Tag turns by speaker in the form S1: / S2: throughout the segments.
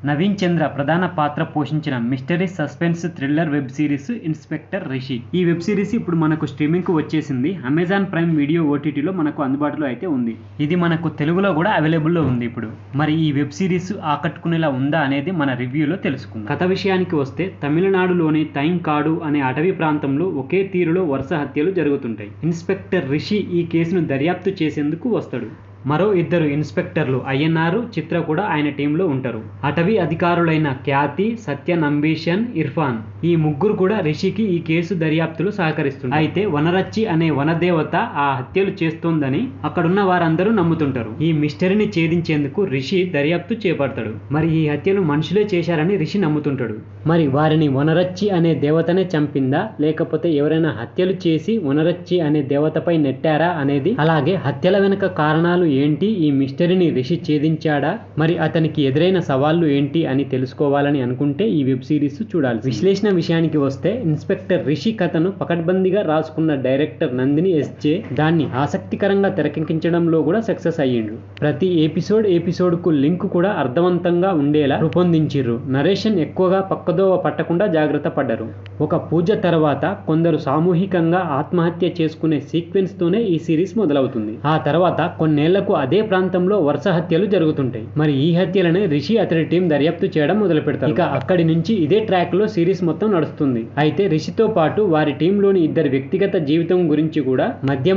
S1: నవీన్ చంద్ర ప్రధాన పాత్ర పోషించిన mystery suspense thriller web series inspector Rishi. ఈ వెబ్ సిరీస్ ఇప్పుడు మనకు స్ట్రీమింగ్ కు వచ్చేసింది. అమెజాన్ ప్రైమ్ వీడియో ఓటీటీలో మనకు అందుబాటులో అయితే ఉంది. ఇది మనకు తెలుగులో కూడా అవైలబుల్లో ఉంది ఇప్పుడు. మరి ఈ వెబ్ సిరీస్ ఆకట్టుకునేలా ఉందా అనేది మన రివ్యూలో తెలుసుకుందాం. కథ విషయానికి వస్తే తమిళనాడులోని తైంకాడు అనే అటవీ ప్రాంతంలో ఒకే తీరులో వరుస హత్యలు జరుగుతుంటాయి. ఇన్స్పెక్టర్ రిషి ఈ కేసును దర్యాప్తు చేసేందుకు వస్తాడు. మరో ఇద్దరు ఇన్స్పెక్టర్లు అయ్యన్నారు, చిత్ర కూడా ఆయన టీంలో ఉంటారు. అటవీ అధికారులైన ఖ్యాతి, సత్యనంబీషన్, ఇర్ఫాన్ ఈ ముగ్గురు కూడా రిషికి ఈ కేసు దర్యాప్తులు సహకరిస్తున్నారు. అయితే వనరచ్చి అనే వనదేవత ఆ హత్యలు చేస్తోందని అక్కడున్న వారందరూ నమ్ముతుంటారు. ఈ మిస్టరీని ఛేదించేందుకు రిషి దర్యాప్తు చేపడతాడు. మరి ఈ హత్యలు మనుషులే చేశారని రిషి నమ్ముతుంటాడు. మరి వారిని వనరచ్చి అనే దేవతనే చంపిందా, లేకపోతే ఎవరైనా హత్యలు చేసి వనరచ్చి అనే దేవతపై నెట్టారా అనేది, అలాగే హత్యల వెనుక కారణాలు ఏంటి, ఈ మిస్టరీని రిషి ఛేదించాడా, మరి అతనికి ఎదురైన సవాళ్లు ఏంటి అని తెలుసుకోవాలని అనుకుంటే ఈ వెబ్ సిరీస్ చూడాలి. విశ్లేషణ విషయానికి వస్తే ఇన్స్పెక్టర్ రిషి కథను పకడ్బందీగా రాసుకున్న డైరెక్టర్ నందిని ఎస్జే దాన్ని ఆసక్తికరంగా తెరకెక్కించడంలో కూడా సక్సెస్ అయ్యిండు. ప్రతి ఎపిసోడ్ కు లింక్ కూడా అర్థవంతంగా ఉండేలా రూపొందించిర్రు. నరేషన్ ఎక్కువగా పక్కదోవ పట్టకుండా జాగ్రత్త పడ్డారు. ఒక పూజ తర్వాత కొందరు సామూహికంగా ఆత్మహత్య చేసుకునే సీక్వెన్స్ తోనే ఈ సిరీస్ మొదలవుతుంది. ఆ తర్వాత కొన్నేళ్లకు అదే ప్రాంతంలో వరుస హత్యలు జరుగుతుంటాయి. మరి ఈ హత్యలను రిషి అతడి టీం దర్యాప్తు చేయడం మొదలు పెడతారు. ఇక అక్కడి నుంచి ఇదే ట్రాక్ లో సిరీస్ మొత్తం నడుస్తుంది. అయితే రిషితో పాటు వారి టీంలోని ఇద్దరు వ్యక్తిగత జీవితం గురించి కూడా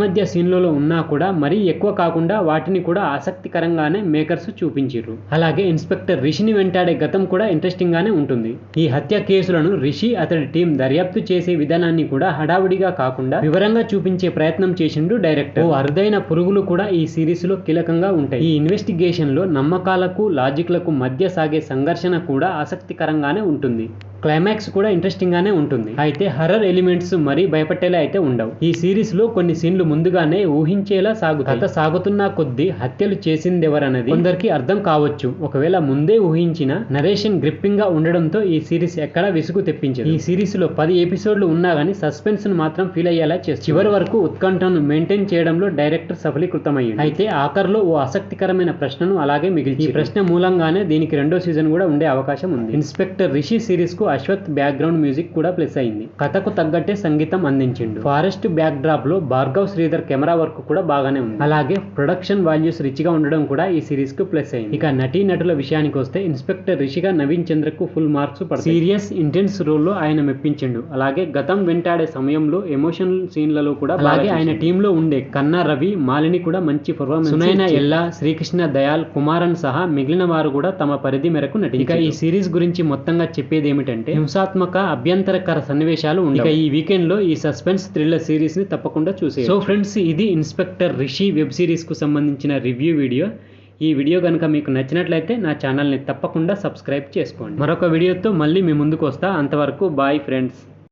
S1: మధ్య సీన్లలో ఉన్నా కూడా మరీ ఎక్కువ కాకుండా వాటిని కూడా ఆసక్తికరంగానే మేకర్స్ చూపించారు. అలాగే ఇన్స్పెక్టర్ రిషిని వెంటాడే గతం కూడా ఇంట్రెస్టింగ్ గానే ఉంటుంది. ఈ హత్య కేసులను రిషి అతడి టీం దర్యాప్తు చేసే విధానాన్ని కూడా హడావుడిగా కాకుండా వివరంగా చూపించే ప్రయత్నం చేసిండు డైరెక్టర్. ఓ అరుదైన పురుగులు కూడా ఈ సిరీస్ లో కీలకంగా ఉంటాయి. ఈ ఇన్వెస్టిగేషన్ లో నమ్మకాలకు లాజిక్లకు మధ్య సాగే సంఘర్షణ కూడా ఆసక్తికరంగానే ఉంటుంది. క్లైమాక్స్ కూడా ఇంట్రెస్టింగ్ గానే ఉంటుంది. అయితే హర్రర్ ఎలిమెంట్స్ మరీ భయపెట్టేలా అయితే ఉండవు. ఈ సిరీస్ లో కొన్ని సీన్లు ముందుగానే ఊహించేలా సాగుతాయి. కథ సాగుతున్న కొద్దీ హత్యలు చేసిందెవరన్నది కొందరికి అర్థం కావచ్చు. ఒకవేళ ముందే ఊహించిన నరేషన్ గ్రిప్పింగ్ గా ఉండడంతో ఈ సిరీస్ ఎక్కడా విసుగు తెప్పించదు. ఈ సిరీస్ లో 10 ఎపిసోడ్లు ఉన్నా గానీ సస్పెన్స్ ను మాత్రం ఫీల్ అయ్యేలా చేస్తుంది. చివరి వరకు ఉత్కంఠను మెయింటైన్ చేయడంలో డైరెక్టర్ సఫలీకృతమయ్యింది. అయితే ఆఖర్లో ఓ ఆసక్తికరమైన ప్రశ్నను అలాగే మిగిల్చి, ఈ ప్రశ్న మూలంగానే దీనికి 2వ సీజన్ కూడా ఉండే అవకాశం ఉంది. ఇన్స్పెక్టర్ రిషి సిరీస్ కు అశ్వత్ బ్యాక్గ్రౌండ్ మ్యూజిక్ కూడా ప్లస్ అయింది. కథకు తగ్గట్టే సంగీతం అందించిండు. ఫారెస్ట్ బ్యాక్ డ్రాప్ లో భార్గవ్ శ్రీధర్ కెమెరా వర్క్ కూడా బాగానే ఉంది. అలాగే ప్రొడక్షన్ వాల్యూస్ రిచ్ గా ఉండడం కూడా ఈ సిరీస్ కు ప్లస్ అయింది. ఇక నటీ నటుల విషయానికి వస్తే ఇన్స్పెక్టర్ రిషిగా నవీన్ చంద్రకు ఫుల్ మార్క్స్ పడతాయి. సీరియస్ ఇంటెన్స్ రోల్ లో ఆయన మెప్పించిండు. అలాగే గతం వెంటాడే సమయంలో ఎమోషనల్ సీన్లలో కూడా, అలాగే ఆయన టీమ్ లో ఉండే కన్నా రవి, మాలిని కూడా మంచి పర్ఫార్మెన్స్, సునైనా ఎల్లా, శ్రీకృష్ణ దయాల్, కుమారన్ సహా మిగిలిన వారు కూడా తమ పరిధి మేరకు నటించారు. ఇక ఈ సిరీస్ గురించి మొత్తంగా చెప్పేది ఏమిటంటే హింసాత్మక అభ్యంతరకర సన్నివేశాలు ఉండవు. ఇక ఈ వీకెండ్ లో ఈ సస్పెన్స్ థ్రిల్లర్ సిరీస్ ని తప్పకుండా చూసేయండి. సో ఫ్రెండ్స్, ఇది ఇన్స్పెక్టర్ రిషి వెబ్ సిరీస్ కు సంబంధించిన రివ్యూ వీడియో. ఈ వీడియో కనుక మీకు నచ్చినట్లయితే నా ఛానల్ని తప్పకుండా సబ్స్క్రైబ్ చేసుకోండి. మరొక వీడియోతో మళ్ళీ మీ ముందుకు వస్తా. అంతవరకు బాయ్ ఫ్రెండ్స్.